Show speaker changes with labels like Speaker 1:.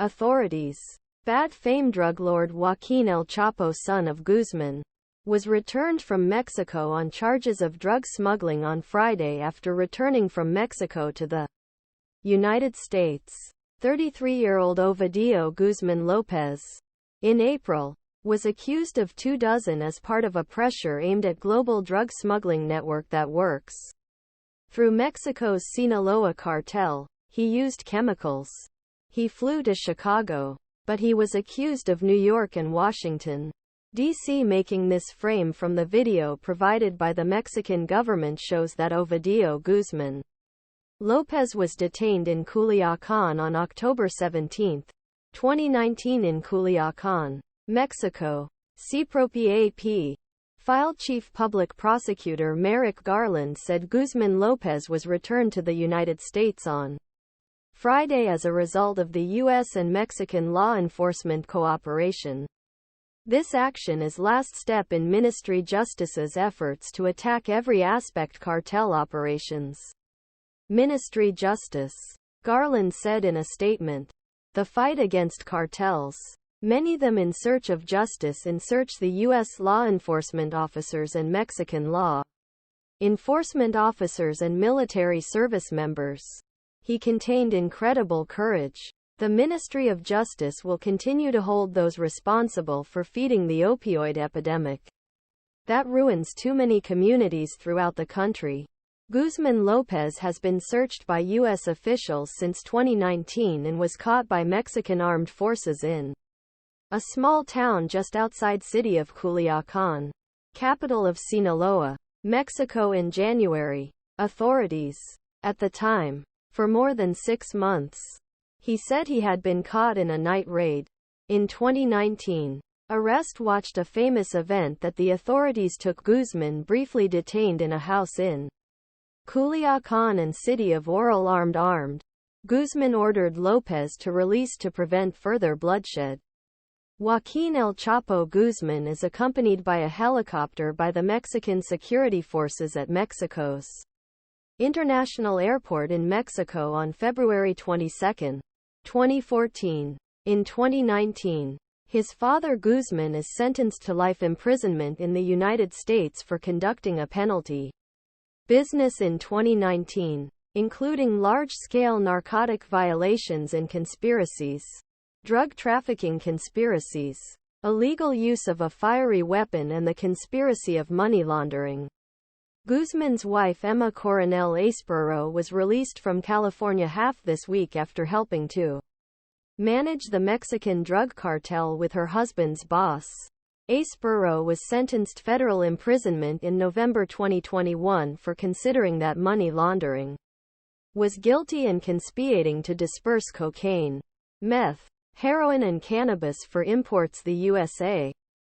Speaker 1: Authorities. Bad fame drug lord Joaquin El Chapo, son of Guzman, was returned from Mexico on charges of drug smuggling on Friday after returning from Mexico to the United States. 33-year-old Ovidio Guzman Lopez, in April, was accused of 24 as part of a pressure aimed at global drug smuggling network that works through Mexico's Sinaloa cartel. He used chemicals. He flew to Chicago, but he was accused of New York and Washington, D.C. Making this frame from the video provided by the Mexican government shows that Ovidio Guzman Lopez was detained in Culiacán on October 17, 2019 in Culiacán, Mexico.Cepropie AP. File Chief Public Prosecutor Merrick Garland said Guzman Lopez was returned to the United States on Friday as a result of the U.S. and Mexican law enforcement cooperation. This action is last step in Ministry Justice's efforts to attack every aspect cartel operations. Ministry Justice. Garland said in a statement. The fight against cartels, many them in search of justice, search the U.S. law enforcement officers and Mexican law enforcement officers and military service members. He contained incredible courage. The Ministry of Justice will continue to hold those responsible for feeding the opioid epidemic that ruins too many communities throughout the country. Guzman Lopez has been searched by U.S. officials since 2019 and was caught by Mexican armed forces in a small town just outside city of Culiacán, capital of Sinaloa, Mexico in January. Authorities. At the time, for more than 6 months, he said he had been caught in a night raid. In 2019, Arrest watched a famous event that the authorities took Guzman briefly detained in a house in Culiacán and city of Oral armed. Guzman ordered Lopez to release to prevent further bloodshed. Joaquin El Chapo Guzman is accompanied by a helicopter by the Mexican security forces at Mexico's International Airport in Mexico on February 22, 2014. In 2019, his father Guzman is sentenced to life imprisonment in the United States for conducting a penalty business in 2019, including large-scale narcotic violations and conspiracies, drug trafficking conspiracies, illegal use of a fiery weapon and the conspiracy of money laundering. Guzman's wife Emma Coronel Aispuro was released from California this week after helping to manage the Mexican drug cartel with her husband's boss. Aispuro was sentenced federal imprisonment in November 2021 for considering that money laundering was guilty and conspiating to disperse cocaine, meth, heroin and cannabis for imports the USA.